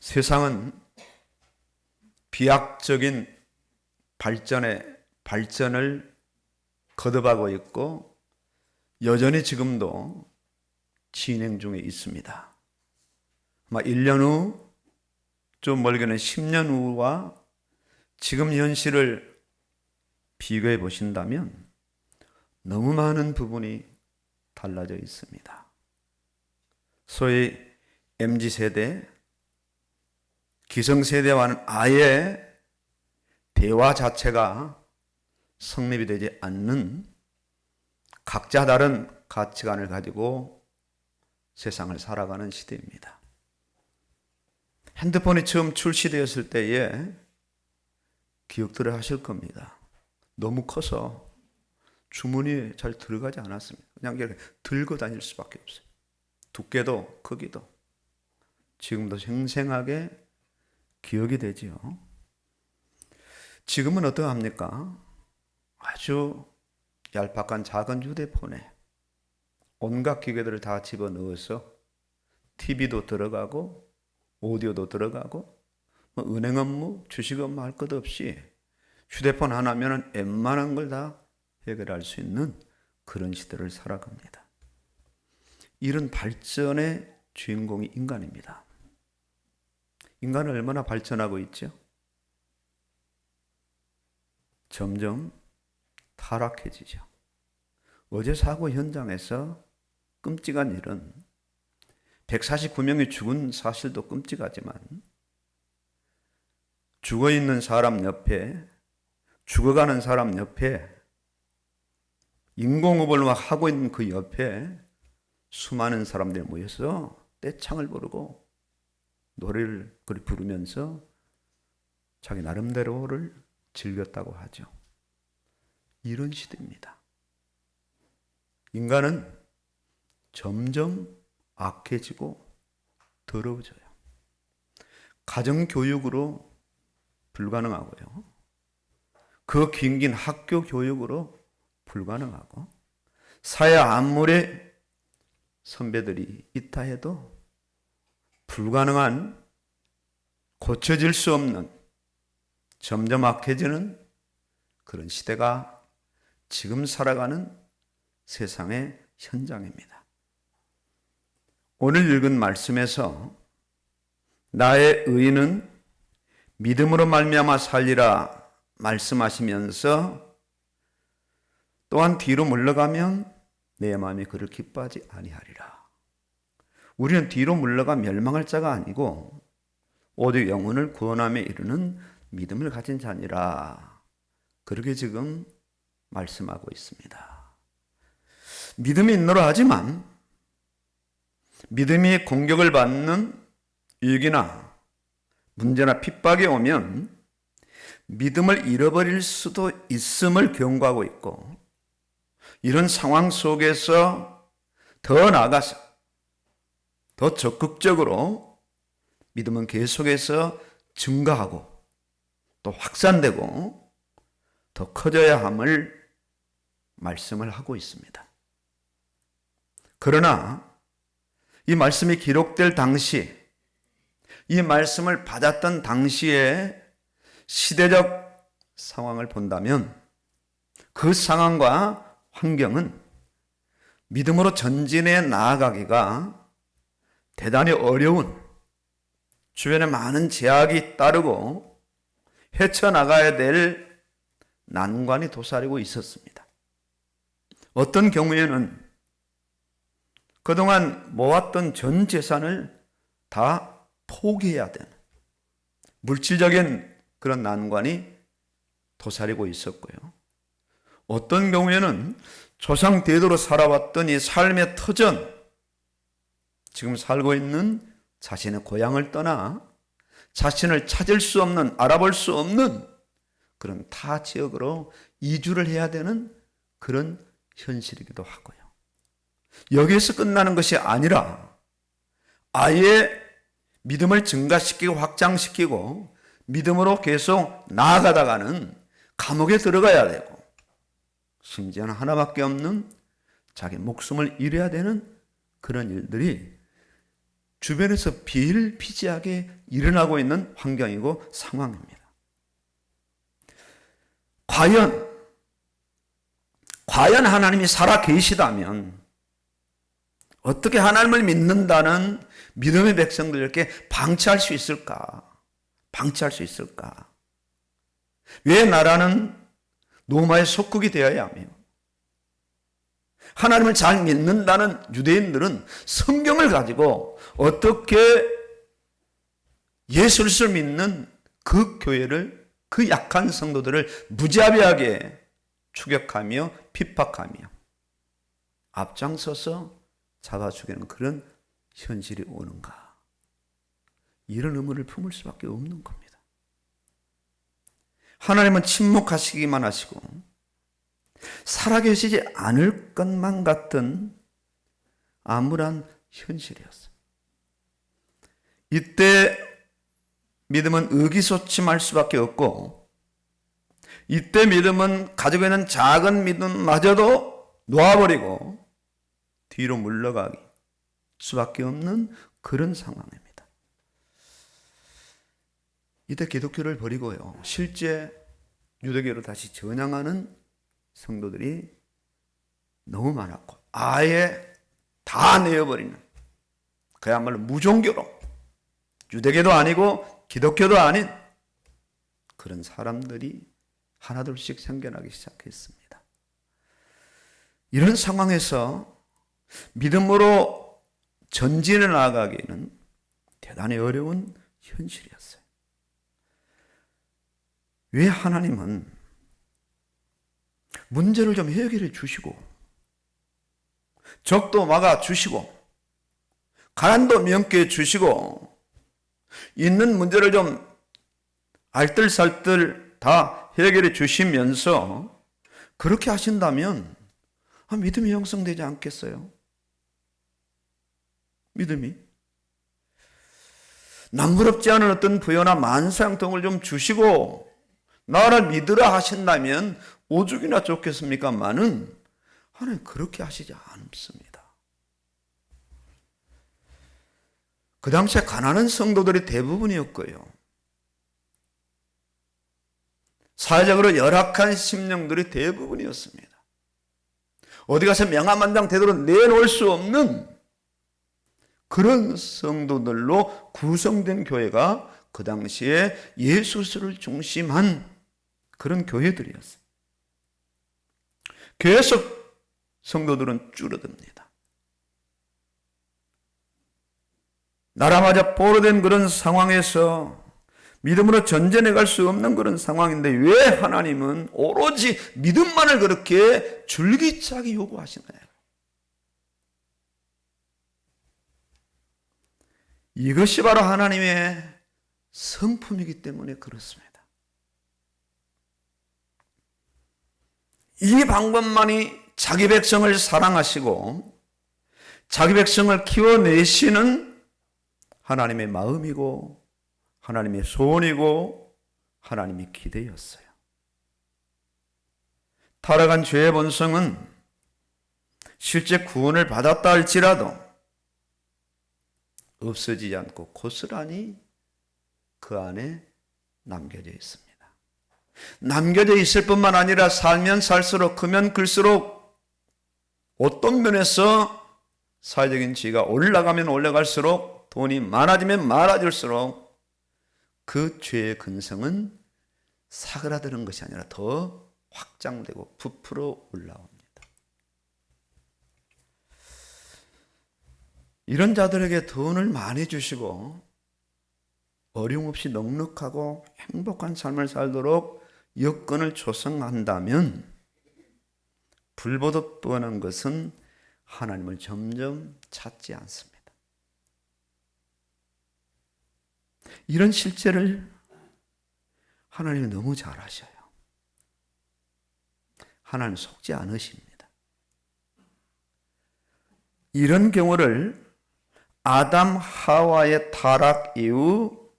세상은 비약적인 발전을 거듭하고 있고 여전히 지금도 진행 중에 있습니다. 아마 1년 후, 좀 멀게는 10년 후와 지금 현실을 비교해 보신다면 너무 많은 부분이 달라져 있습니다. 소위 MZ세대, 기성세대와는 아예 대화 자체가 성립이 되지 않는 각자 다른 가치관을 가지고 세상을 살아가는 시대입니다. 핸드폰이 처음 출시되었을 때에 기억들을 하실 겁니다. 너무 커서 주머니에 잘 들어가지 않았습니다. 그냥 이렇게 들고 다닐 수밖에 없어요. 두께도 크기도. 지금도 생생하게 기억이 되지요. 지금은 어떠합니까? 아주 얄팍한 작은 휴대폰에 온갖 기계들을 다 집어넣어서 TV도 들어가고 오디오도 들어가고 은행 업무, 주식 업무 할 것 없이 휴대폰 하나면 웬만한 걸 다 해결할 수 있는 그런 시대를 살아갑니다. 이런 발전의 주인공이 인간입니다. 인간은 얼마나 발전하고 있죠? 점점 타락해지죠. 어제 사고 현장에서 끔찍한 일은 149명이 죽은 사실도 끔찍하지만 죽어있는 사람 옆에, 죽어가는 사람 옆에, 인공호흡을 하고 있는 그 옆에 수많은 사람들이 모여서 떼창을 부르고 노래를 부르면서 자기 나름대로를 즐겼다고 하죠. 이런 시대입니다. 인간은 점점 악해지고 더러워져요. 가정교육으로 불가능하고요. 그 긴긴 학교 교육으로 불가능하고, 사회 아무리 선배들이 있다 해도 불가능한, 고쳐질 수 없는, 점점 악해지는 그런 시대가 지금 살아가는 세상의 현장입니다. 오늘 읽은 말씀에서 나의 의인은 믿음으로 말미암아 살리라 말씀하시면서 또한 뒤로 물러가면 내 마음이 그를 기뻐하지 아니하리라. 우리는 뒤로 물러가 멸망할 자가 아니고 오직 영혼을 구원함에 이르는 믿음을 가진 자니라. 그렇게 지금 말씀하고 있습니다. 믿음이 있노라 하지만 믿음이 공격을 받는 위기나 문제나 핍박이 오면 믿음을 잃어버릴 수도 있음을 경고하고 있고, 이런 상황 속에서 더 나아가서 더 적극적으로 믿음은 계속해서 증가하고 또 확산되고 더 커져야 함을 말씀을 하고 있습니다. 그러나 이 말씀이 기록될 당시, 이 말씀을 받았던 당시의 시대적 상황을 본다면 그 상황과 환경은 믿음으로 전진해 나아가기가 대단히 어려운, 주변에 많은 제약이 따르고 헤쳐나가야 될 난관이 도사리고 있었습니다. 어떤 경우에는 그동안 모았던 전 재산을 다 포기해야 되는 물질적인 그런 난관이 도사리고 있었고요. 어떤 경우에는 조상 대대로 살아왔던 이 삶의 터전, 지금 살고 있는 자신의 고향을 떠나 자신을 찾을 수 없는, 알아볼 수 없는 그런 타 지역으로 이주를 해야 되는 그런 현실이기도 하고요. 여기에서 끝나는 것이 아니라 아예 믿음을 증가시키고 확장시키고 믿음으로 계속 나아가다가는 감옥에 들어가야 되고, 심지어는 하나밖에 없는 자기 목숨을 잃어야 되는 그런 일들이 주변에서 비일비재하게 일어나고 있는 환경이고 상황입니다. 과연 하나님이 살아 계시다면 어떻게 하나님을 믿는다는 믿음의 백성들에게 방치할 수 있을까? 왜 나라는 로마의 속국이 되어야 하며 하나님을 잘 믿는다는 유대인들은 성경을 가지고 어떻게 예수를 믿는 그 교회를, 그 약한 성도들을 무자비하게 추격하며 핍박하며 앞장서서 잡아 죽이는 그런 현실이 오는가? 이런 의문을 품을 수밖에 없는 겁니다. 하나님은 침묵하시기만 하시고 살아계시지 않을 것만 같은 암울한 현실이었어요. 이때 믿음은 의기소침할 수밖에 없고, 이때 믿음은 가지고 있는 작은 믿음마저도 놓아버리고 뒤로 물러가기 수밖에 없는 그런 상황입니다. 이때 기독교를 버리고요, 실제 유대교로 다시 전향하는 성도들이 너무 많았고, 아예 다 내어버리는, 그야말로 무종교로, 유대교도 아니고 기독교도 아닌 그런 사람들이 하나둘씩 생겨나기 시작했습니다. 이런 상황에서 믿음으로 전진해 나가기는 대단히 어려운 현실이었어요. 왜 하나님은 문제를 좀 해결해 주시고, 적도 막아 주시고, 가난도 면케해 주시고, 있는 문제를 좀 알뜰살뜰 다 해결해 주시면서 그렇게 하신다면 믿음이 형성되지 않겠어요? 믿음이 남부럽지 않은 어떤 부여나 만사형통을 좀 주시고 나를 믿으라 하신다면 오죽이나 좋겠습니까마는 하나님 그렇게 하시지 않습니다. 그 당시에 가난한 성도들이 대부분이었고요, 사회적으로 열악한 심령들이 대부분이었습니다. 어디 가서 명함한장 되도록 내놓을 수 없는 그런 성도들로 구성된 교회가 그 당시에 예수를 중심한 그런 교회들이었어요. 교회 속 성도들은 줄어듭니다. 나라마저 포로된 그런 상황에서 믿음으로 전진해 갈 수 없는 그런 상황인데 왜 하나님은 오로지 믿음만을 그렇게 줄기차게 요구하시나요? 이것이 바로 하나님의 성품이기 때문에 그렇습니다. 이 방법만이 자기 백성을 사랑하시고 자기 백성을 키워내시는 하나님의 마음이고 하나님의 소원이고 하나님의 기대였어요. 타락한 죄의 본성은 실제 구원을 받았다 할지라도 없어지지 않고 고스란히 그 안에 남겨져 있습니다. 남겨져 있을 뿐만 아니라 살면 살수록 크면 클수록 어떤 면에서 사회적인 지위가 올라가면 올라갈수록 돈이 많아지면 많아질수록 그 죄의 근성은 사그라드는 것이 아니라 더 확장되고 부풀어 올라옵니다. 이런 자들에게 돈을 많이 주시고 어려움없이 넉넉하고 행복한 삶을 살도록 여건을 조성한다면 불보듯 뻔한 것은 하나님을 점점 찾지 않습니다. 이런 실제를 하나님은 너무 잘 아셔요. 하나님 속지 않으십니다. 이런 경우를 아담 하와의 타락 이후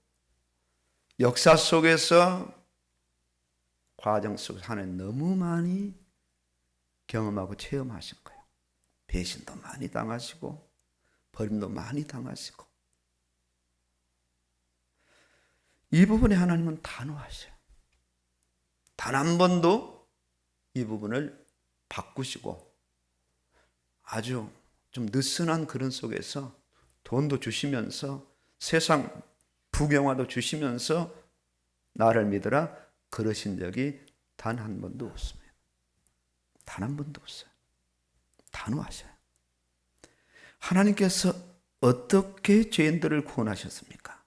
역사 속에서 과정 속에서 하나님 너무 많이 경험하고 체험하신 거예요. 배신도 많이 당하시고 버림도 많이 당하시고 이 부분에 하나님은 단호하셔요. 단 한 번도 이 부분을 바꾸시고 아주 좀 느슨한 그런 속에서 돈도 주시면서 세상 부경화도 주시면서 나를 믿으라 그러신 적이 단 한 번도 없습니다. 단 한 번도 없어요. 단호하셔요. 하나님께서 어떻게 죄인들을 구원하셨습니까?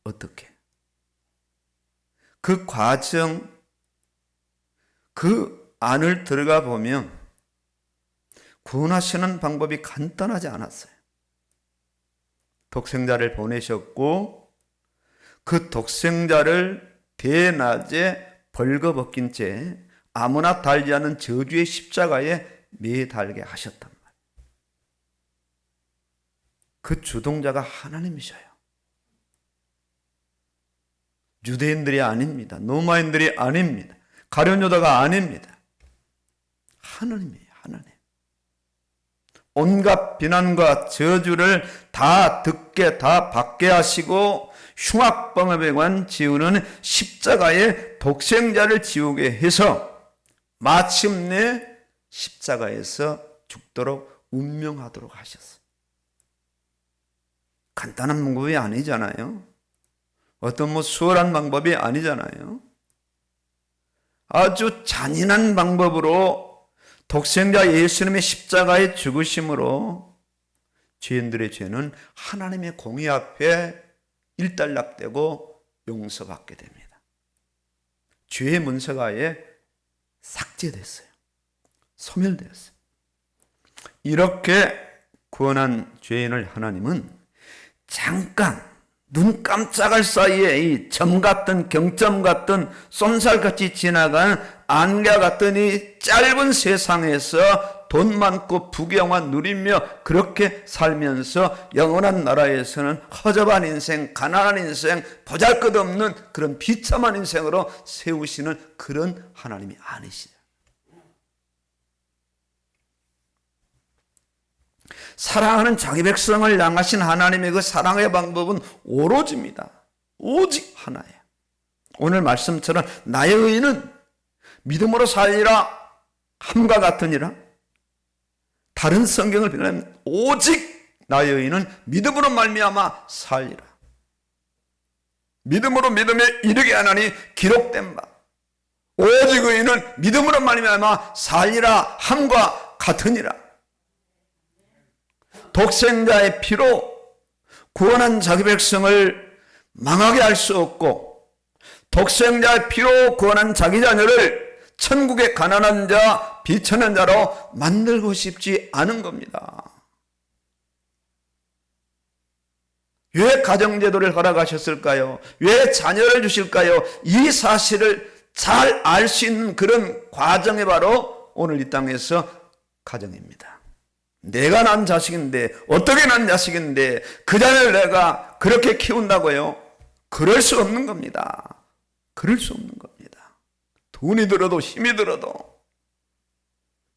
어떻게? 그 과정, 그 안을 들어가 보면 구원하시는 방법이 간단하지 않았어요. 독생자를 보내셨고 그 독생자를 대낮에 벌거벗긴 채 아무나 달지 않은 저주의 십자가에 매달게 하셨단 말이에요. 그 주동자가 하나님이셔요. 유대인들이 아닙니다. 로마인들이 아닙니다. 가룟 유다가 아닙니다. 하나님이에요. 하나님. 온갖 비난과 저주를 다 듣게 다 받게 하시고 흉악범에 관한 지우는 십자가에 독생자를 지우게 해서 마침내 십자가에서 죽도록 운명하도록 하셨어요. 간단한 방법이 아니잖아요. 어떤 수월한 방법이 아니잖아요. 아주 잔인한 방법으로 독생자 예수님의 십자가에 죽으심으로 죄인들의 죄는 하나님의 공의 앞에 일단락되고 용서받게 됩니다. 죄의 문서가 아예 삭제됐어요. 소멸되었어요. 이렇게 구원한 죄인을 하나님은 잠깐 눈 깜짝할 사이에 이 점 같은 경점 같은 쏜살같이 지나간 안개 같은 이 짧은 세상에서 돈 많고 부귀영화 누리며 그렇게 살면서 영원한 나라에서는 허접한 인생, 가난한 인생, 보잘것없는 그런 비참한 인생으로 세우시는 그런 하나님이 아니시죠. 사랑하는 자기 백성을 향하신 하나님의 그 사랑의 방법은 오로지입니다. 오직 하나예요. 오늘 말씀처럼 나의 의는 믿음으로 살리라 함과 같으니라. 다른 성경을 빌면 오직 나의 의는 믿음으로 말미암아 살리라. 믿음으로 믿음에 이르게 하나니 기록된 바 오직 의는 믿음으로 말미암아 살리라 함과 같으니라. 독생자의 피로 구원한 자기 백성을 망하게 할 수 없고 독생자의 피로 구원한 자기 자녀를 천국의 가난한 자, 비천한 자로 만들고 싶지 않은 겁니다. 왜 가정제도를 허락하셨을까요? 왜 자녀를 주실까요? 이 사실을 잘 알 수 있는 그런 과정이 바로 오늘 이 땅에서 가정입니다. 내가 난 자식인데 어떻게 난 자식인데 그 자녀를 내가 그렇게 키운다고요? 그럴 수 없는 겁니다. 그럴 수 없는 겁니다. 돈이 들어도 힘이 들어도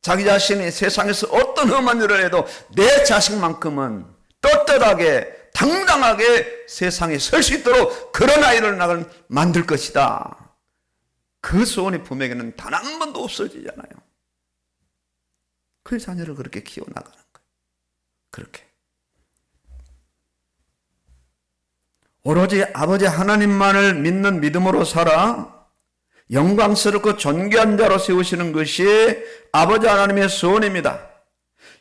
자기 자신이 세상에서 어떤 험한 일을 해도 내 자식만큼은 떳떳하게 당당하게 세상에 설 수 있도록 그런 아이를 나를 만들 것이다. 그 소원이 부모에게는 단 한 번도 없어지잖아요. 그 자녀를 그렇게 키워나가는 거예요. 그렇게. 오로지 아버지 하나님만을 믿는 믿음으로 살아 영광스럽고 존귀한 자로 세우시는 것이 아버지 하나님의 소원입니다.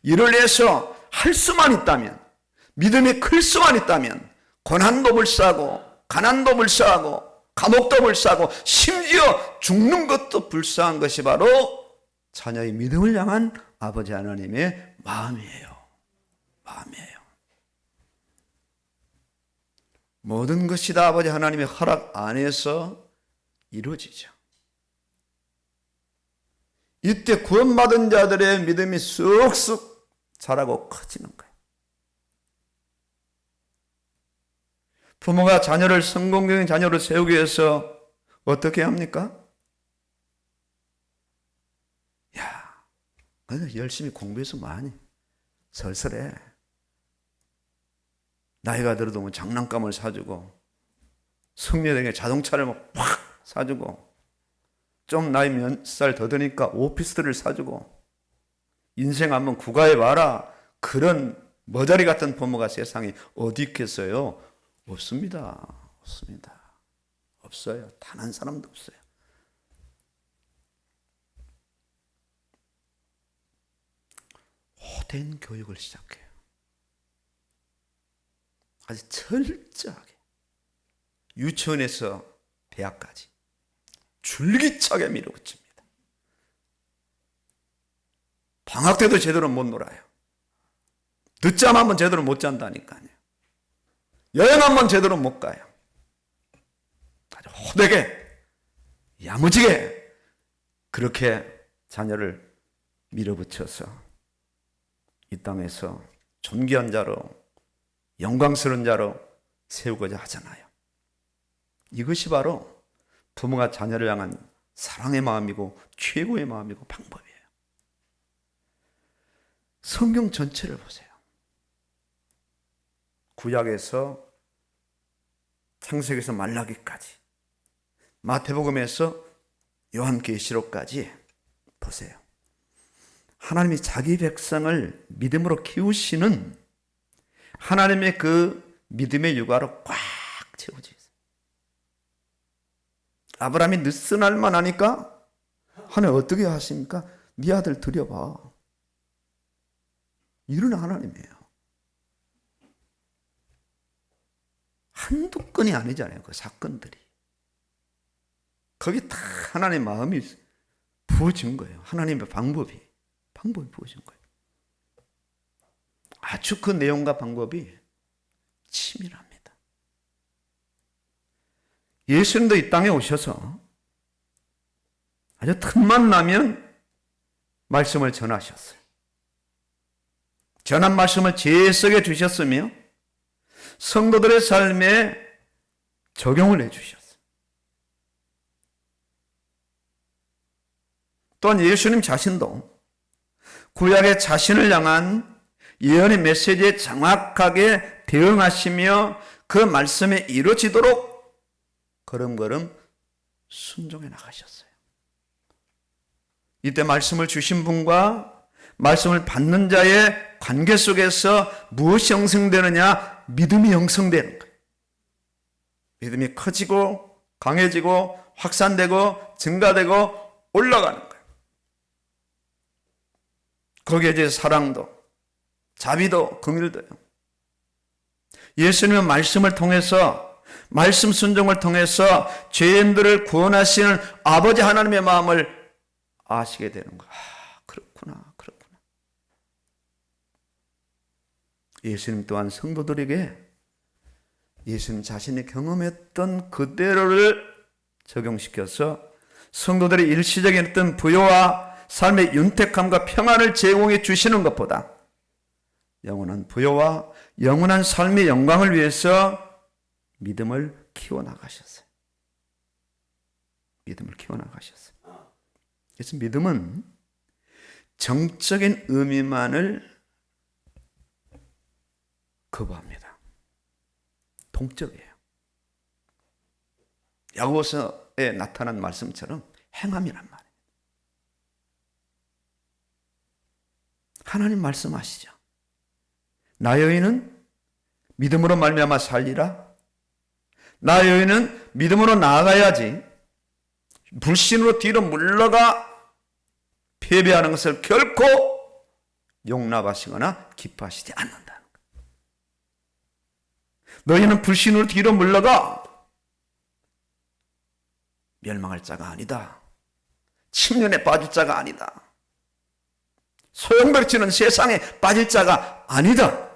이를 위해서 할 수만 있다면, 믿음이 클 수만 있다면 고난도 불사하고 가난도 불사하고 감옥도 불사하고 심지어 죽는 것도 불사한 것이 바로 자녀의 믿음을 향한 아버지 하나님의 마음이에요. 마음이에요. 모든 것이 다 아버지 하나님의 허락 안에서 이루어지죠. 이때 구원받은 자들의 믿음이 쑥쑥 자라고 커지는 거예요. 부모가 자녀를 성공적인 자녀로 세우기 위해서 어떻게 합니까? 열심히 공부해서 많이 설설해. 나이가 들어도 뭐 장난감을 사주고 성녀에게 자동차를 팍 사주고, 좀 나이 몇 살 더 드니까 오피스텔을 사주고, 인생 한번 구가해봐라, 그런 머저리 같은 부모가 세상에 어디 있겠어요? 없습니다. 없습니다. 없어요. 단 한 사람도 없어요. 호된 교육을 시작해요. 아주 철저하게 유치원에서 대학까지 줄기차게 밀어붙입니다. 방학 때도 제대로 못 놀아요. 늦잠 한번 제대로 못 잔다니까요. 여행 한번 제대로 못 가요. 아주 호되게 야무지게 그렇게 자녀를 밀어붙여서 이 땅에서 존귀한 자로, 영광스러운 자로 세우고자 하잖아요. 이것이 바로 부모가 자녀를 향한 사랑의 마음이고 최고의 마음이고 방법이에요. 성경 전체를 보세요. 구약에서 창세기에서 말라기까지, 마태복음에서 요한계시록까지 보세요. 하나님이 자기 백성을 믿음으로 키우시는 하나님의 그 믿음의 육아로 꽉 채워져 있어요. 아브라함이 느슨할만 하니까 하나님 어떻게 하십니까? 네 아들 들여봐. 이런 하나님이에요. 한두 건이 아니잖아요. 그 사건들이. 거기 다 하나님의 마음이 부어진 거예요. 하나님의 방법이 부어진 거예요. 아주 그 내용과 방법이 치밀합니다. 예수님도 이 땅에 오셔서 아주 틈만 나면 말씀을 전하셨어요. 전한 말씀을 재석에 주셨으며 성도들의 삶에 적용을 해주셨어요. 또한 예수님 자신도 구약의 자신을 향한 예언의 메시지에 정확하게 대응하시며 그 말씀에 이루어지도록 걸음걸음 순종해 나가셨어요. 이때 말씀을 주신 분과 말씀을 받는 자의 관계 속에서 무엇이 형성되느냐? 믿음이 형성되는 거예요. 믿음이 커지고 강해지고 확산되고 증가되고 올라가는 거예요. 거기에 이제 사랑도 자비도 긍휼도요. 예수님은 말씀을 통해서, 말씀 순종을 통해서 죄인들을 구원하시는 아버지 하나님의 마음을 아시게 되는 거예요. 그렇구나. 예수님 또한 성도들에게 예수님 자신이 경험했던 그대로를 적용시켜서 성도들의 일시적인 어떤 부요와 삶의 윤택함과 평안을 제공해 주시는 것보다 영원한 부요와 영원한 삶의 영광을 위해서 믿음을 키워나가셨어요. 믿음을 키워나가셨어요. 그래서 믿음은 정적인 의미만을 거부합니다. 동적이에요. 야고보서에 나타난 말씀처럼 행함이란 말이에요. 하나님 말씀하시죠. 나 여인은 믿음으로 말미암아 살리라. 나 여인은 믿음으로 나아가야지 불신으로 뒤로 물러가 패배하는 것을 결코 용납하시거나 기뻐하시지 않는다는 거예요. 너희는 불신으로 뒤로 물러가 멸망할 자가 아니다. 침륜에 빠질 자가 아니다. 소용돌이치는 세상에 빠질 자가 아니다.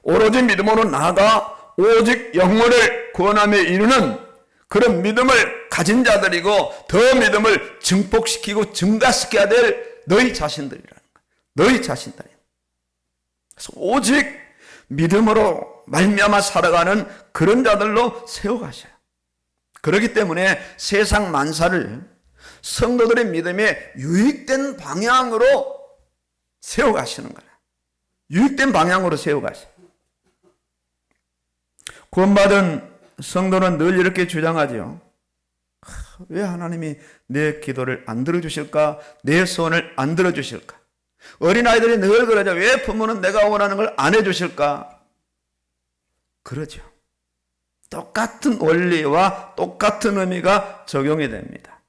오로지 믿음으로 나아가 오직 영혼을 구원함에 이르는 그런 믿음을 가진 자들이고 더 믿음을 증폭시키고 증가시켜야 될 너희 자신들이라는 거예요. 너희 자신들이에요. 그래서 오직 믿음으로 말미암아 살아가는 그런 자들로 세워가셔요. 그렇기 때문에 세상 만사를 성도들의 믿음에 유익된 방향으로 세워가시는 거예요. 유익된 방향으로 세워가셔요. 구원받은 성도는 늘 이렇게 주장하죠. 왜 하나님이 내 기도를 안 들어주실까? 내 소원을 안 들어주실까? 어린아이들이 늘 그러죠. 왜 부모는 내가 원하는 걸 안 해주실까? 그러죠. 똑같은 원리와 똑같은 의미가 적용이 됩니다.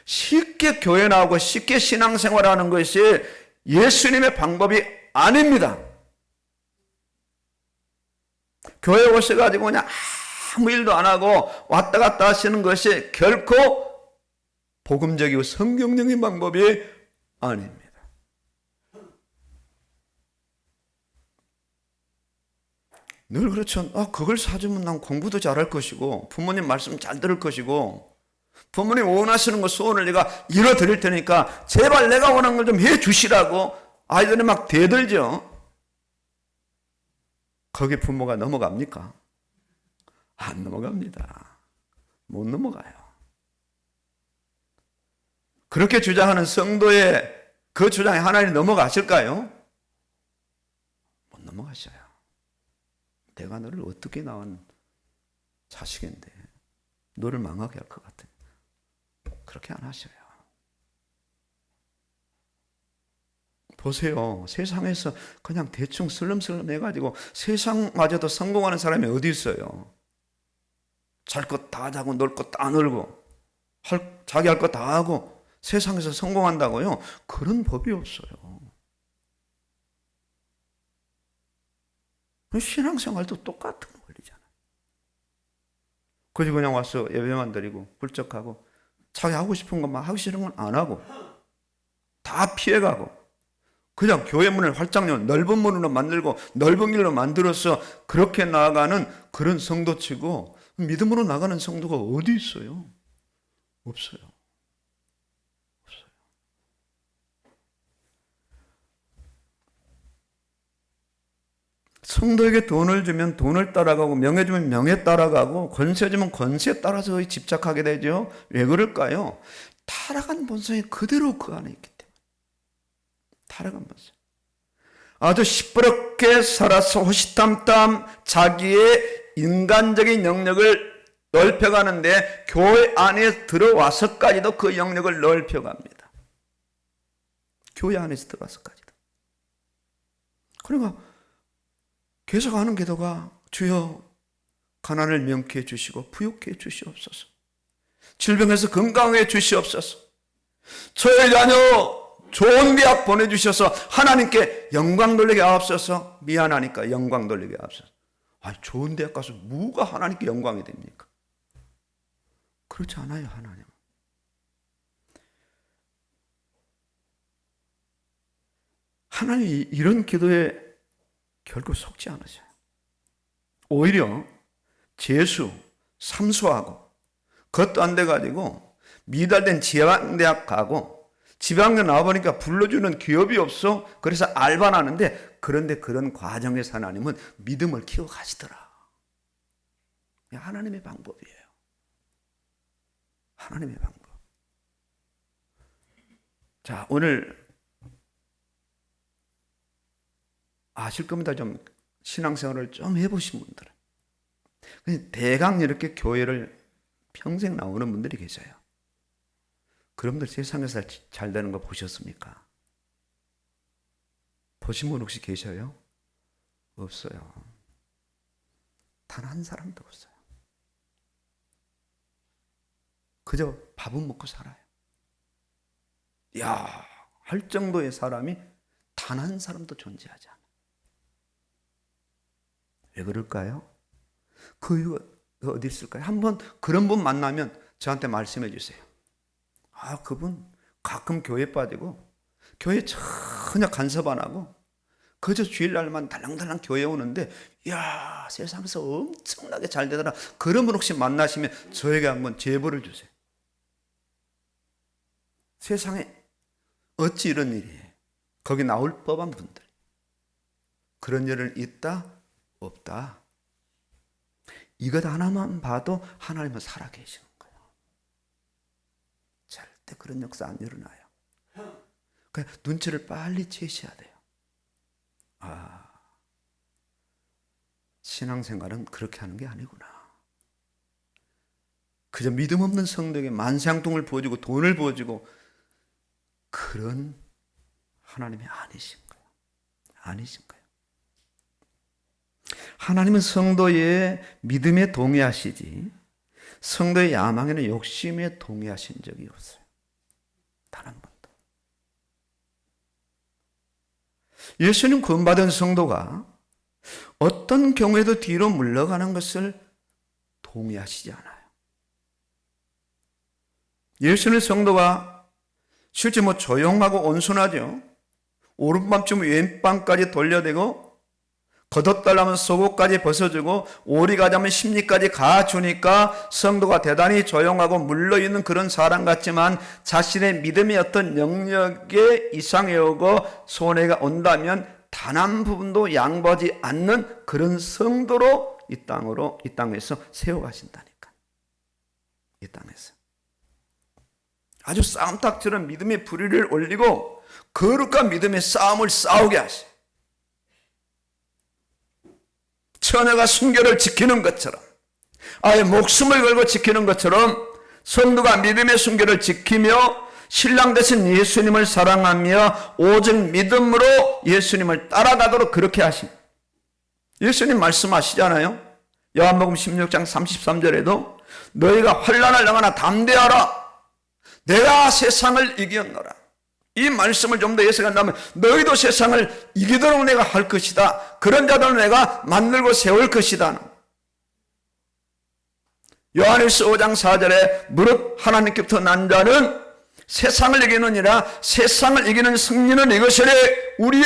쉽게 교회 나오고 쉽게 신앙생활하는 것이 예수님의 방법이 아닙니다. 교회 오셔가지고 그냥 아무 일도 안 하고 왔다 갔다 하시는 것이 결코 복음적이고 성경적인 방법이 아닙니다. 늘 그렇죠. 그걸 사주면 난 공부도 잘할 것이고 부모님 말씀 잘 들을 것이고 부모님 원하시는 거 소원을 내가 이뤄드릴 테니까 제발 내가 원하는 걸 좀 해주시라고 아이들이 막 대들죠. 거기 부모가 넘어갑니까? 안 넘어갑니다. 못 넘어가요. 그렇게 주장하는 성도의 그 주장에 하나님 넘어가실까요? 못 넘어가셔요. 내가 너를 어떻게 낳은 자식인데 너를 망하게 할 것 같아. 그렇게 안 하셔요. 보세요. 세상에서 그냥 대충 슬름슬름 해가지고 세상마저도 성공하는 사람이 어디 있어요? 잘 것 다 자고 놀 것 다 놀고 자기 할 것 다 하고 세상에서 성공한다고요? 그런 법이 없어요. 신앙생활도 똑같은 원리잖아요. 그래서 그냥 와서 예배만 드리고 불적하고 자기 하고 싶은 것만 하기 싫은 건 안 하고 다 피해가고 그냥 교회 문을 활짝 연 넓은 문으로 만들고 넓은 길로 만들어서 그렇게 나아가는 그런 성도치고 믿음으로 나가는 성도가 어디 있어요? 없어요. 없어요. 성도에게 돈을 주면 돈을 따라가고 명예 주면 명예 따라가고 권세 주면 권세에 따라서 집착하게 되죠. 왜 그럴까요? 타락한 본성이 그대로 그 안에 있기 때문에. 타락한 본성. 아주 시끄럽게 살아서 호시탐탐 자기의 인간적인 영역을 넓혀가는데 교회 안에 들어와서까지도 그 영역을 넓혀갑니다. 교회 안에서 들어와서까지도. 그러니까 계속 하는 기도가 주여 가난을 명쾌해 주시고 부욕해 주시옵소서. 질병에서 건강해 주시옵소서. 저의 자녀 좋은 대학 보내주셔서 하나님께 영광 돌리게 하옵소서. 미안하니까 영광 돌리게 하옵소서. 좋은 대학 가서 뭐가 하나님께 영광이 됩니까? 그렇지 않아요. 하나님은. 하나님이 이런 기도에 결국 속지 않으셔요. 오히려 재수, 삼수하고 그것도 안 돼가지고 미달된 지방대학 가고 지방대 나와보니까 불러주는 기업이 없어. 그래서 알바 나는데 그런데 그런 과정에서 하나님은 믿음을 키워가시더라. 하나님의 방법이에요. 하나님의 방법. 자, 오늘 아실 겁니다. 좀 신앙생활을 좀 해보신 분들은. 대강 이렇게 교회를 평생 나오는 분들이 계셔요. 그분들 세상에서 잘 되는 거 보셨습니까? 보신 분 혹시 계셔요? 없어요. 단 한 사람도 없어요. 그저 밥은 먹고 살아요. 할 정도의 사람이 단 한 사람도 존재하지 않아요. 왜 그럴까요? 그 이유가 어디 있을까요? 한번 그런 분 만나면 저한테 말씀해 주세요. 그분 가끔 교회 빠지고 교회 전혀 간섭 안 하고 그저 주일날만 달랑달랑 교회 오는데 세상에서 엄청나게 잘 되더라. 그런 분 혹시 만나시면 저에게 한번 제보를 주세요. 세상에 어찌 이런 일이 거기 나올 법한 분들. 그런 일은 있다? 없다. 이것 하나만 봐도 하나님은 살아계시는 거예요. 절대 그런 역사 안 일어나요. 그러니까 눈치를 빨리 채셔야 돼요. 신앙생활은 그렇게 하는 게 아니구나. 그저 믿음 없는 성도에게 만상통을 부어주고 돈을 부어주고 그런 하나님이 아니신 거예요. 아니신 거예요. 하나님은 성도의 믿음에 동의하시지 성도의 야망에는 욕심에 동의하신 적이 없어요. 단 한 번도. 예수님 구원받은 성도가 어떤 경우에도 뒤로 물러가는 것을 동의하시지 않아요. 예수님 성도가 실제 조용하고 온순하죠. 오른밤쯤 왼밤까지 돌려대고 걷어달라면 속옷까지 벗어주고 오리 가자면 심리까지 가주니까 성도가 대단히 조용하고 물러있는 그런 사람 같지만 자신의 믿음의 어떤 영역에 이상이 오고 손해가 온다면 단 한 부분도 양보하지 않는 그런 성도로 이 땅에서 세워가신다니까. 이 땅에서 아주 싸움닭처럼 믿음의 부리를 올리고 거룩한 믿음의 싸움을 싸우게 하세요. 처녀가 순결을 지키는 것처럼 아예 목숨을 걸고 지키는 것처럼 성도가 믿음의 순결을 지키며 신랑 되신 예수님을 사랑하며 오직 믿음으로 예수님을 따라가도록 그렇게 하십니다. 예수님 말씀하시잖아요. 요한복음 16장 33절에도 너희가 환난을 당하나 담대하라. 내가 세상을 이겼노라. 이 말씀을 좀 더 해석한다면 너희도 세상을 이기도록 내가 할 것이다. 그런 자들은 내가 만들고 세울 것이다. 요한일서 5장 4절에 무릇 하나님께부터 난 자는 세상을 이기느니라. 세상을 이기는 승리는 이것이래. 우리의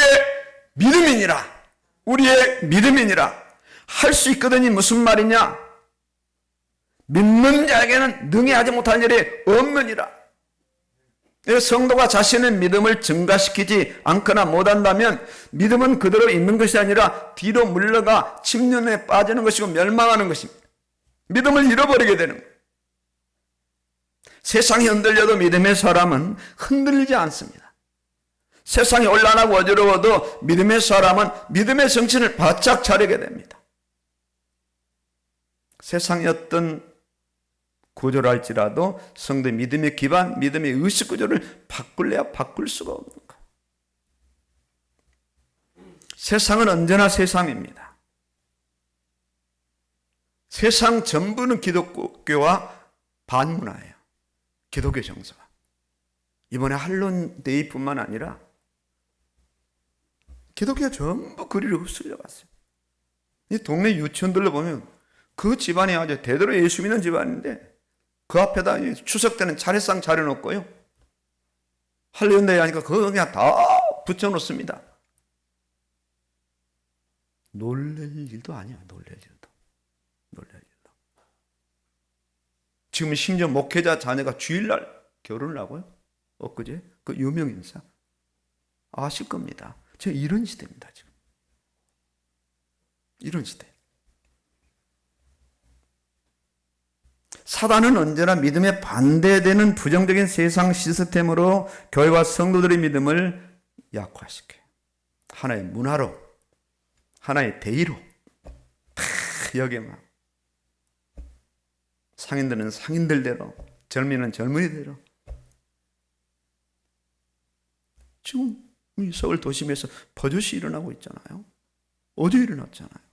믿음이니라. 우리의 믿음이니라. 할 수 있거든이 무슨 말이냐? 믿는 자에게는 능히 하지 못할 일이 없느니라. 성도가 자신의 믿음을 증가시키지 않거나 못한다면 믿음은 그대로 있는 것이 아니라 뒤로 물러가 침륜에 빠지는 것이고 멸망하는 것입니다. 믿음을 잃어버리게 되는 거예요. 세상이 흔들려도 믿음의 사람은 흔들리지 않습니다. 세상이 혼란하고 어지러워도 믿음의 사람은 믿음의 정신을 바짝 차리게 됩니다. 세상의 어떤 구조랄지라도 성도의 믿음의 기반, 믿음의 의식 구조를 바꿀래야 바꿀 수가 없는 거예요. 세상은 언제나 세상입니다. 세상 전부는 기독교와 반문화예요. 기독교 정서가. 이번에 할론데이뿐만 아니라 기독교 전부 그리로 흡수려 갔어요. 이 동네 유치원들로 보면 그 집안이 아주 대대로 예수 믿는 집안인데 그 앞에다 추석 때는 차례상 차려놓고요. 할례운동회 하니까 그거 그냥 다 붙여놓습니다. 놀랄 일도 아니야. 놀랄 일도. 지금 심지어 목회자 자녀가 주일날 결혼을 하고요. 엊그제 그 유명 인사. 아실 겁니다. 지금 이런 시대입니다. 지금. 이런 시대. 사단은 언제나 믿음에 반대되는 부정적인 세상 시스템으로 교회와 성도들의 믿음을 약화시켜요. 하나의 문화로, 하나의 대의로 다 여기에만 상인들은 상인들대로, 젊이는 젊은이대로. 지금 서울 도심에서 버젓이 일어나고 있잖아요. 어제 일어났잖아요.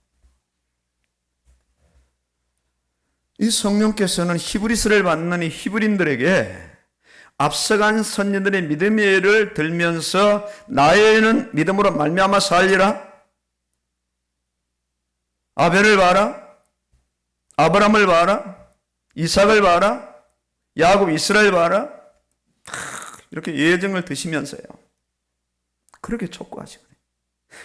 이 성령께서는 히브리서를 받는 이 히브리인들에게 앞서간 선지들의 믿음의 예를 들면서 나의 믿음으로 말미암아 살리라. 아벨을 봐라. 아브라함을 봐라. 이삭을 봐라. 야곱 이스라엘 봐라. 이렇게 예정을 드시면서요. 그렇게 촉구하시거든요.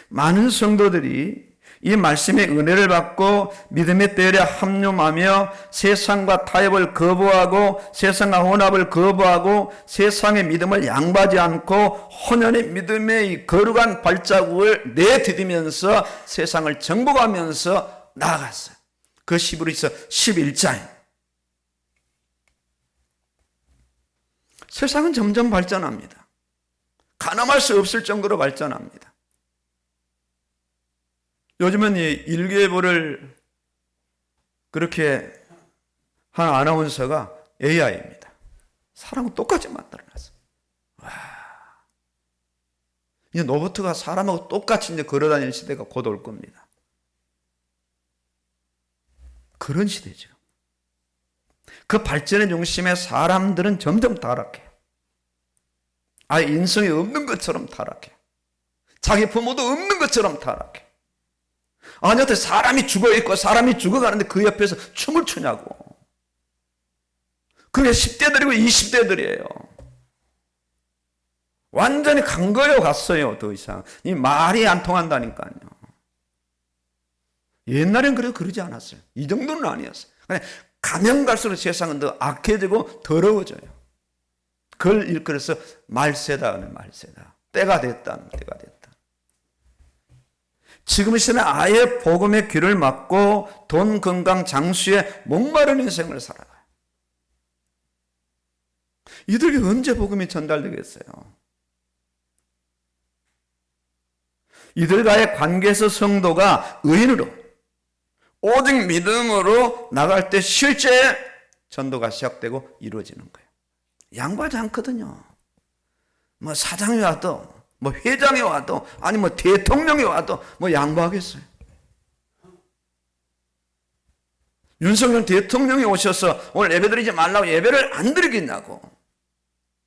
많은 성도들이 이 말씀의 은혜를 받고 믿음의 때에 합류하며 세상과 타협을 거부하고 세상과 혼합을 거부하고 세상의 믿음을 양보하지 않고 혼연의 믿음의 이 거룩한 발자국을 내디디면서 세상을 정복하면서 나아갔어요. 그 히브리서 11장. 세상은 점점 발전합니다. 가늠할 수 없을 정도로 발전합니다. 요즘은 이 일기예보를 그렇게 한 아나운서가 AI입니다. 사람하고 똑같이 만들어놨어. 와. 이제 로봇가 사람하고 똑같이 이제 걸어다니는 시대가 곧 올 겁니다. 그런 시대죠. 그 발전의 중심에 사람들은 점점 타락해요. 아예 인성이 없는 것처럼 타락해요. 자기 부모도 없는 것처럼 타락해요. 아니, 어떻게 사람이 죽어있고 사람이 죽어가는데 그 옆에서 춤을 추냐고. 그게 10대들이고 20대들이에요. 완전히 간 거예요, 갔어요, 더 이상. 이 말이 안 통한다니까요. 옛날엔 그러지 않았어요. 이 정도는 아니었어요. 그냥 가면 갈수록 세상은 더 악해지고 더러워져요. 그걸 일컬어서 말세다, 말세다. 때가 됐다, 때가 됐다. 지금 시대는 아예 복음의 귀를 막고 돈, 건강, 장수에 목마른 인생을 살아가요. 이들에게 언제 복음이 전달되겠어요? 이들과의 관계에서 성도가 의인으로 오직 믿음으로 나갈 때 실제 전도가 시작되고 이루어지는 거예요. 양보하지 않거든요. 뭐 사장이 와도 뭐 회장이 와도 아니 뭐 대통령이 와도 뭐 양보하겠어요. 윤석열 대통령이 오셔서 오늘 예배 드리지 말라고 예배를 안 드리겠냐고.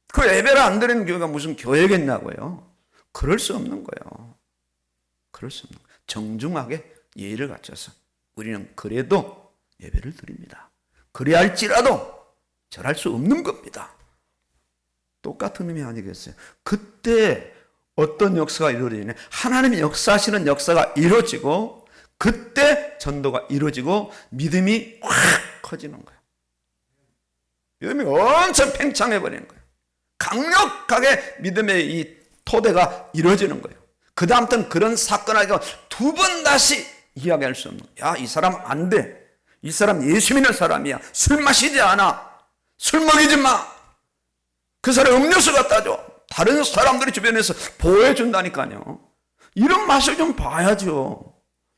그 예배를 안 드리는 교회가 무슨 교회겠냐고요. 그럴 수 없는 거예요. 그럴 수 없는 거예요. 정중하게 예의를 갖춰서 우리는 그래도 예배를 드립니다. 그래야 할지라도 절할 수 없는 겁니다. 똑같은 의미 아니겠어요? 그때 어떤 역사가 이루어지냐? 하나님의 역사하시는 역사가 이루어지고 그때 전도가 이루어지고 믿음이 확 커지는 거예요. 믿음이 엄청 팽창해버리는 거예요. 강력하게 믿음의 이 토대가 이루어지는 거예요. 그 다음부터는 그런 사건을 두 번 다시 이야기할 수 없는 거예요. 야, 이 사람 안 돼. 이 사람 예수 믿는 사람이야. 술 마시지 않아. 술 먹이지 마. 그 사람 음료수 갖다 줘. 다른 사람들이 주변에서 보호해준다니까요. 이런 맛을 좀 봐야죠.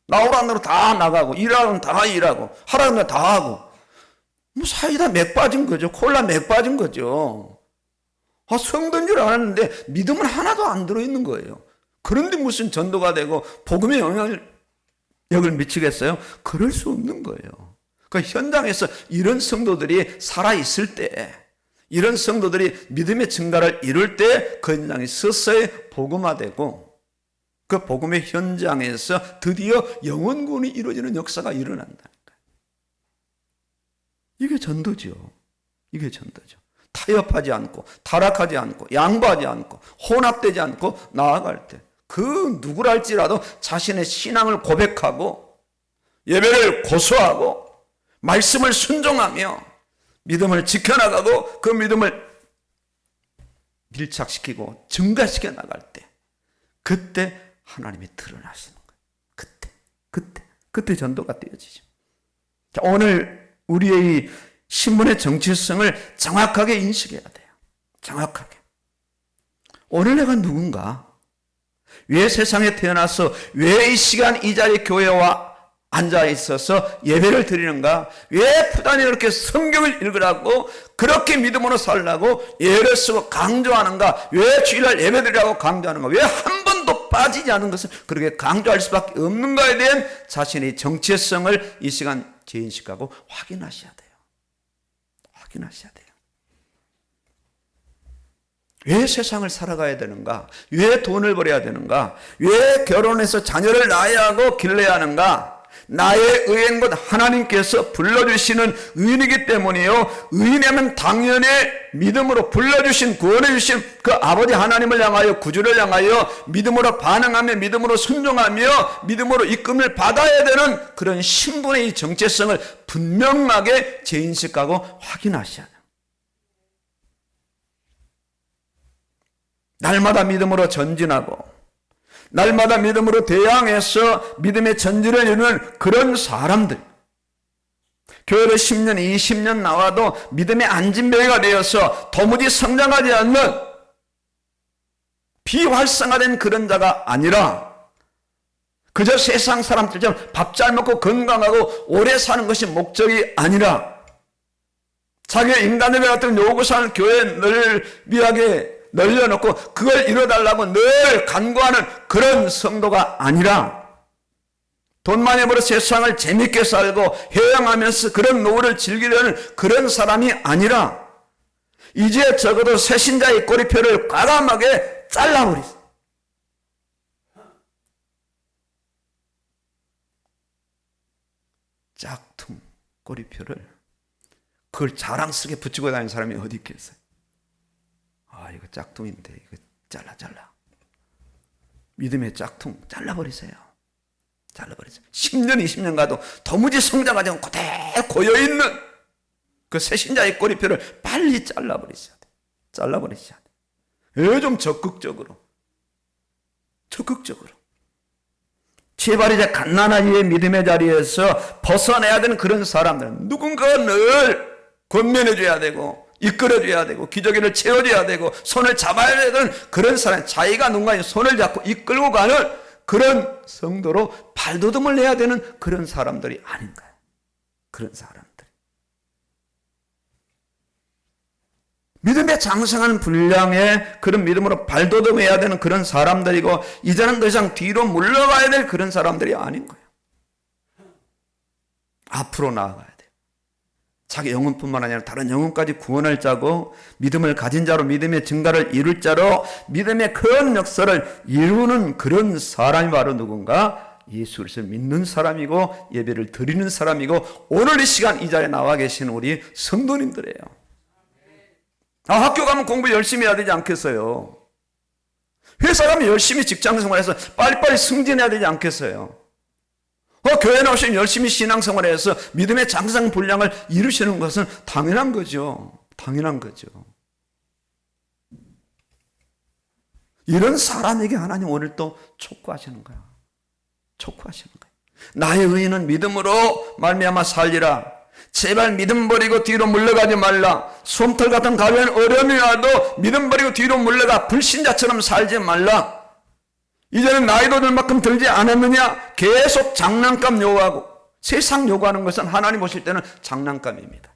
나오라는 대로 다 나가고 일하라면 다 일하고 하라는 대로 다 하고 뭐 사이다 맥 빠진 거죠. 콜라 맥 빠진 거죠. 아, 성도인 줄 알았는데 믿음은 하나도 안 들어있는 거예요. 그런데 무슨 전도가 되고 복음의 영향력을 미치겠어요? 그럴 수 없는 거예요. 그 현장에서 이런 성도들이 살아있을 때 이런 성도들이 믿음의 증가를 이룰 때 그 현장이 서서히 복음화되고 그 복음의 현장에서 드디어 영혼구원이 이루어지는 역사가 일어난다니까요. 이게 전도죠. 이게 전도죠. 타협하지 않고 타락하지 않고 양보하지 않고 혼합되지 않고 나아갈 때 그 누구랄지라도 자신의 신앙을 고백하고 예배를 고수하고 말씀을 순종하며 믿음을 지켜나가고 그 믿음을 밀착시키고 증가시켜 나갈 때 그때 하나님이 드러나시는 거예요. 그때 전도가 되어지죠. 자, 오늘 우리의 이 신분의 정체성을 정확하게 인식해야 돼요. 정확하게. 오늘 내가 누군가? 왜 세상에 태어나서 왜 이 시간 이 자리에 교회와 앉아 있어서 예배를 드리는가? 왜 부단히 이렇게 성경을 읽으라고 그렇게 믿음으로 살라고 예를 쓰고 강조하는가? 왜 주일날 예배 드리라고 강조하는가? 왜 한 번도 빠지지 않은 것을 그렇게 강조할 수밖에 없는가에 대한 자신의 정체성을 이 시간 재인식하고 확인하셔야 돼요. 확인하셔야 돼요. 왜 세상을 살아가야 되는가? 왜 돈을 벌어야 되는가? 왜 결혼해서 자녀를 낳아야 하고 길러야 하는가? 나의 의인 곧 하나님께서 불러주시는 의인이기 때문이요. 의인이면 당연히 믿음으로 불러주신 구원해주신 그 아버지 하나님을 향하여 구주를 향하여 믿음으로 반응하며 믿음으로 순종하며 믿음으로 이끌림을 받아야 되는 그런 신분의 이 정체성을 분명하게 재인식하고 확인하셔야 돼요. 날마다 믿음으로 전진하고 날마다 믿음으로 대항해서 믿음의 전진을 이루는 그런 사람들, 교회를 10년, 20년 나와도 믿음의 안진뱅이가 되어서 도무지 성장하지 않는 비활성화된 그런 자가 아니라 그저 세상 사람들처럼 밥 잘 먹고 건강하고 오래 사는 것이 목적이 아니라 자기의 인간들과 같은 요구사항을 교회를 위하게 널려놓고 그걸 이뤄달라고 늘 간구하는 그런 성도가 아니라 돈 많이 벌어 세상을 재밌게 살고 해양하면서 그런 노후를 즐기려는 그런 사람이 아니라 이제 적어도 새신자의 꼬리표를 과감하게 잘라버리세요. 짝퉁 꼬리표를 그걸 자랑스럽게 붙이고 다니는 사람이 어디 있겠어요? 아, 이거 짝퉁인데 이거 잘라. 믿음의 짝퉁 잘라버리세요. 10년 20년 가도 도무지 성장하지 않고 그대로 고여있는 그 새신자의 꼬리표를 빨리 잘라버리셔야 돼. 요즘 적극적으로 제발 이제 갓난아기의 믿음의 자리에서 벗어내야 되는 그런 사람들은 누군가가 늘 권면해줘야 되고 이끌어줘야 되고 기저귀를 채워줘야 되고 손을 잡아야 되는 그런 사람, 자기가 누군가의 손을 잡고 이끌고 가는 그런 성도로 발돋움을 내야 되는 그런 사람들이 아닌가요? 그런 사람들이 믿음에 장성한 분량의 그런 믿음으로 발돋움해야 되는 그런 사람들이고 이제는 더 이상 뒤로 물러가야 될 그런 사람들이 아닌 거예요. 앞으로 나아가야 돼요. 자기 영혼뿐만 아니라 다른 영혼까지 구원할 자고 믿음을 가진 자로 믿음의 증가를 이룰 자로 믿음의 큰 역사를 이루는 그런 사람이 바로 누군가? 예수 그리스도를 믿는 사람이고 예배를 드리는 사람이고 오늘 이 시간 이 자리에 나와 계신 우리 성도님들이에요. 학교 가면 공부 열심히 해야 되지 않겠어요? 회사 가면 열심히 직장생활해서 빨리빨리 승진해야 되지 않겠어요? 교회 나오시면 열심히 신앙생활해서 믿음의 장성 분량을 이루시는 것은 당연한 거죠. 이런 사람에게 하나님 오늘 또 촉구하시는 거야. 나의 의인은 믿음으로 말미암아 살리라. 제발 믿음 버리고 뒤로 물러가지 말라. 솜털 같은 가벼운 어려움이 와도 믿음 버리고 뒤로 물러가 불신자처럼 살지 말라. 이제는 나이도 들 만큼 들지 않았느냐? 계속 장난감 요구하고 세상 요구하는 것은 하나님 보실 때는 장난감입니다.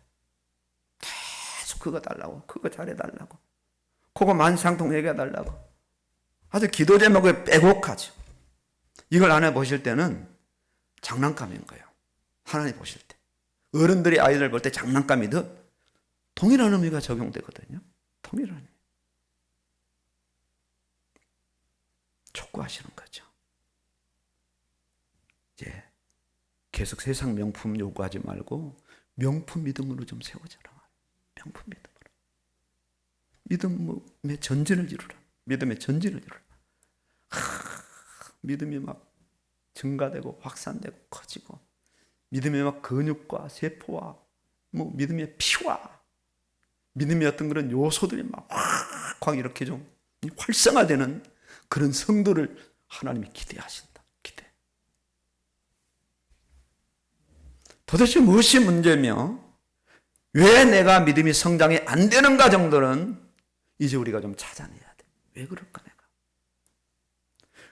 계속 그거 달라고, 그거 잘해달라고, 그거 만상통 얘기해달라고 아주 기도 제목에 빼곡하죠. 이걸 안 해보실 때는 장난감인 거예요. 하나님 보실 때 어른들이 아이들 볼 때 장난감이듯 동일한 의미가 적용되거든요. 동일한 의미. 촉구하시는 거죠. 이제 계속 세상 명품 요구하지 말고 명품 믿음으로 좀 세워져라. 명품 믿음으로. 믿음의 전진을 이루라. 믿음이 막 증가되고 확산되고 커지고 믿음의 막 근육과 세포와 믿음의 피와 믿음의 어떤 그런 요소들이 막 확 이렇게 좀 활성화되는 그런 성도를 하나님이 기대하신다. 도대체 무엇이 문제며 왜 내가 믿음이 성장이 안 되는가 정도는 이제 우리가 좀 찾아내야 돼. 왜 그럴까 내가.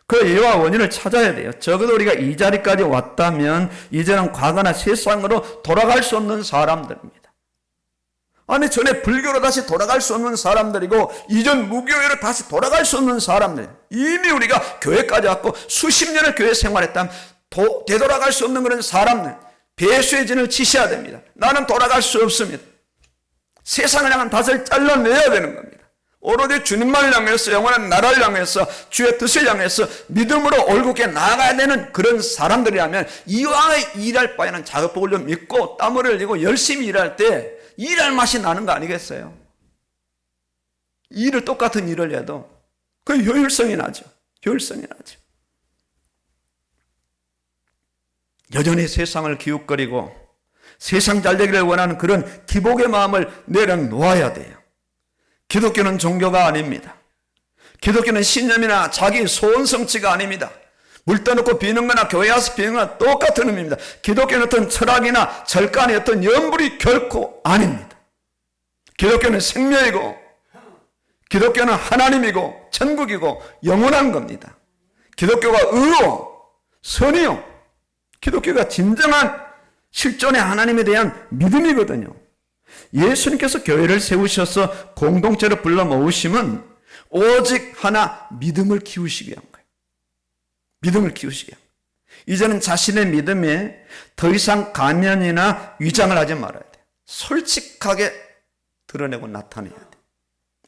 그 이유와 원인을 찾아야 돼요. 적어도 우리가 이 자리까지 왔다면 이제는 과거나 세상으로 돌아갈 수 없는 사람들입니다. 아니 전에 불교로 다시 돌아갈 수 없는 사람들이고 이전 무교회로 다시 돌아갈 수 없는 사람들. 이미 우리가 교회까지 왔고 수십 년을 교회 생활했다면 되돌아갈 수 없는 그런 사람들. 배수의 진을 치셔야 됩니다. 나는 돌아갈 수 없습니다. 세상을 향한 닷을 잘라내야 되는 겁니다. 오로지 주님만을 향해서 영원한 나라를 향해서 주의 뜻을 향해서 믿음으로 올곧게 나아가야 되는 그런 사람들이라면 이왕에 일할 바에는 작업복을 좀 입고 땀을 흘리고 열심히 일할 때 일할 맛이 나는 거 아니겠어요? 똑같은 일을 해도 그 효율성이 나죠. 여전히 세상을 기웃거리고 세상 잘되기를 원하는 그런 기복의 마음을 내려놓아야 돼요. 기독교는 종교가 아닙니다. 기독교는 신념이나 자기 소원 성취가 아닙니다. 물 떠놓고 비는 거나 교회 와서 비는 거나 똑같은 의미입니다. 기독교는 어떤 철학이나 절간의 어떤 연불이 결코 아닙니다. 기독교는 생명이고 기독교는 하나님이고 천국이고 영원한 겁니다. 기독교가 의로 선이요. 기독교가 진정한 실존의 하나님에 대한 믿음이거든요. 예수님께서 교회를 세우셔서 공동체로 불러 모으심은 오직 하나 믿음을 키우시기 위한 거예요. 믿음을 키우시기 위한 거예요. 이제는 자신의 믿음에 더 이상 가면이나 위장을 하지 말아야 돼요. 솔직하게 드러내고 나타내야 돼요.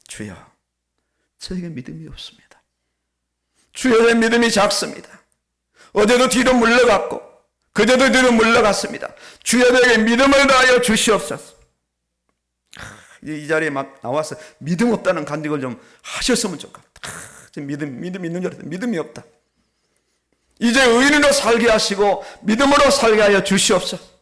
주여, 저에게 믿음이 없습니다. 주여, 내 믿음이 작습니다. 어제도 뒤로 물러갔고 그제도 뒤로 물러갔습니다. 주여, 내게 믿음을 다하여 주시옵소서. 이 자리에 막 나와서 믿음 없다는 간증을 좀 하셨으면 좋겠다. 믿음 있는 줄 알았는데 믿음이 없다. 이제 의인으로 살게 하시고 믿음으로 살게 하여 주시옵소서.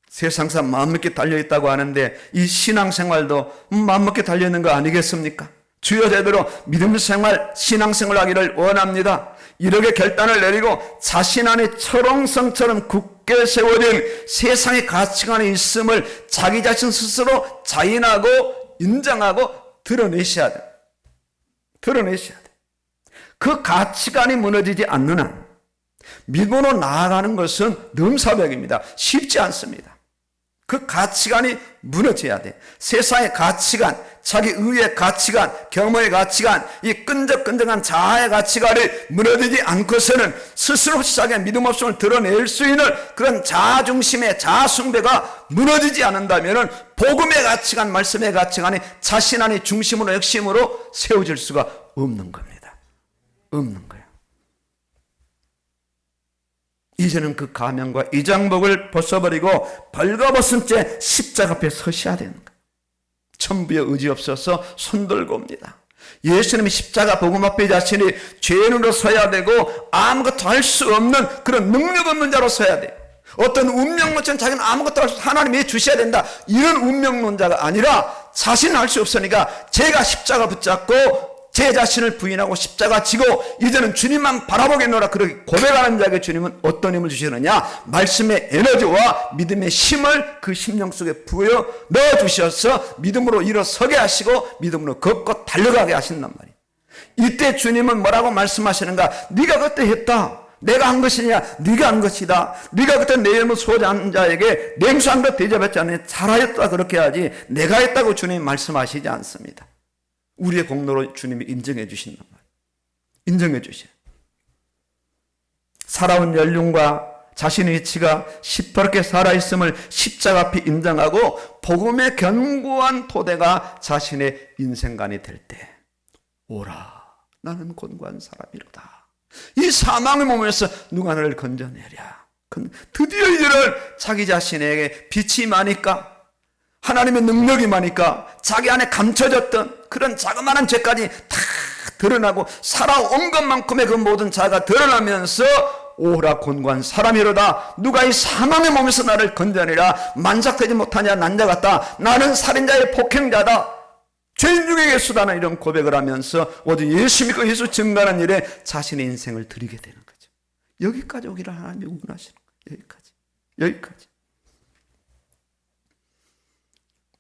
세상사 마음먹게 달려있다고 하는데 이 신앙생활도 마음먹게 달려있는 거 아니겠습니까? 주여, 제대로 믿음생활, 신앙생활 하기를 원합니다. 이렇게 결단을 내리고 자신 안에 철옹성처럼 굳게 세워진 세상의 가치관이 있음을 자기 자신 스스로 자인하고 인정하고 드러내셔야 돼요. 드러내셔야 돼요. 그 가치관이 무너지지 않는 한 믿음으로 나아가는 것은 넘사벽입니다. 쉽지 않습니다. 그 가치관이 무너져야 돼. 세상의 가치관, 자기 의의 가치관, 경험의 가치관, 이 끈적끈적한 자아의 가치관이 무너지지 않고서는 스스로 자기의 믿음 없음을 드러낼 수 있는 그런 자아 중심의 자아 숭배가 무너지지 않는다면 복음의 가치관, 말씀의 가치관이 자신 안의 중심으로 핵심으로 세워질 수가 없는 겁니다. 없는 거예요. 이제는 그 가면과 이 장복을 벗어버리고 벌거벗은 채 십자가 앞에 서셔야 되는 거예요. 천부에 의지 없어서 손 들고 옵니다. 예수님이 십자가 복음 앞에 자신이 죄인으로 서야 되고 아무것도 할 수 없는 그런 능력 없는 자로 서야 돼요. 어떤 운명론자는 자기는 아무것도 할 수 없어 하나님이 주셔야 된다, 이런 운명론자가 아니라 자신은 할 수 없으니까 제가 십자가 붙잡고 제 자신을 부인하고 십자가 지고 이제는 주님만 바라보겠노라, 그렇게 고백하는 자에게 주님은 어떤 힘을 주시느냐? 말씀의 에너지와 믿음의 힘을 그 심령 속에 부여 넣어주셔서 믿음으로 일어서게 하시고 믿음으로 걷고 달려가게 하신단 말이에요. 이때 주님은 뭐라고 말씀하시는가? 네가 그때 했다, 내가 한 것이냐? 네가 한 것이다. 네가 그때 내 이름을 소유한 자에게 냉수한 것 대접했지 않느냐? 잘하였다, 그렇게 하지 내가 했다고 주님이 말씀하시지 않습니다. 우리의 공로로 주님이 인정해 주신단 말이에요. 인정해 주셔. 살아온 연륜과 자신의 이치가 시퍼렇게 살아있음을 십자가 앞에 인정하고 복음의 견고한 토대가 자신의 인생관이 될 때, 오라, 나는 곤고한 사람이로다. 이 사망의 몸에서 누가 나를 건져내랴. 드디어 이제는 자기 자신에게 빛이 많으니까, 하나님의 능력이 많으니까 자기 안에 감춰졌던 그런 자그마한 죄까지 다 드러나고 살아온 것만큼의 그 모든 자가 드러나면서 오라, 곤고한 사람이로다. 누가 이 사망의 몸에서 나를 건져내라. 만삭되지 못하냐, 난자 같다. 나는 살인자의 폭행자다. 죄인 중에 예수다는 이런 고백을 하면서 오직 예수 믿고 예수 증거하는 일에 자신의 인생을 드리게 되는 거죠. 여기까지 오기를 하나님이 원하시는 거예요. 여기까지.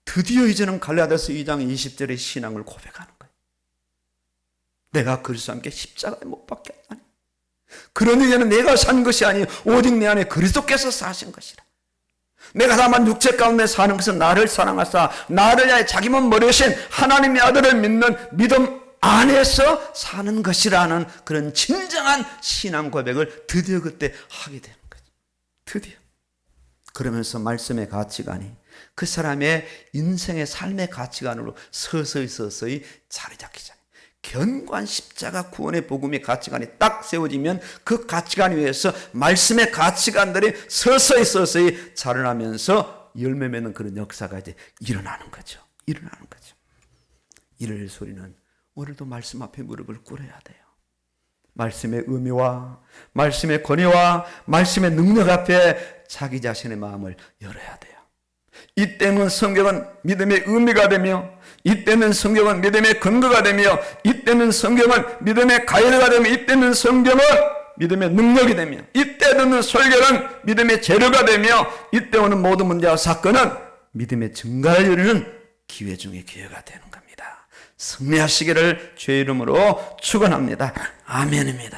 드디어 이제는 갈라디아서 2장 20절의 신앙을 고백하는 거예요. 내가 그리스도와 함께 십자가에 못 박혔다니. 그러니 이제는 내가 산 것이 아니 오직 내 안에 그리스도께서 사신 것이라. 내가 다만 육체 가운데 사는 것은 나를 사랑하사 나를 위하여 자기 몸 버리신 하나님의 아들을 믿는 믿음 안에서 사는 것이라는 그런 진정한 신앙 고백을 드디어 그때 하게 되는 거죠. 드디어. 그러면서 말씀의 가치관이 그 사람의 인생의 삶의 가치관으로 서서히 자리 잡기 전에 견고한 십자가 구원의 복음의 가치관이 딱 세워지면 그 가치관 위에서 말씀의 가치관들이 서서히 자라나면서 열매 맺는 그런 역사가 이제 일어나는 거죠. 이럴 소리는 오늘도 말씀 앞에 무릎을 꿇어야 돼요. 말씀의 의미와 말씀의 권위와 말씀의 능력 앞에 자기 자신의 마음을 열어야 돼요. 이때는 성경은 믿음의 의미가 되며, 이때는 성경은 믿음의 근거가 되며, 이때는 성경은 믿음의 가이드가 되며, 이때는 성경은 믿음의 능력이 되며, 이때 듣는 설교는 믿음의 재료가 되며, 이때 오는 모든 문제와 사건은 믿음의 증가를 이루는 기회 중에 기회가 되는 겁니다. 승리하시기를 주의 이름으로 축원합니다. 아멘입니다.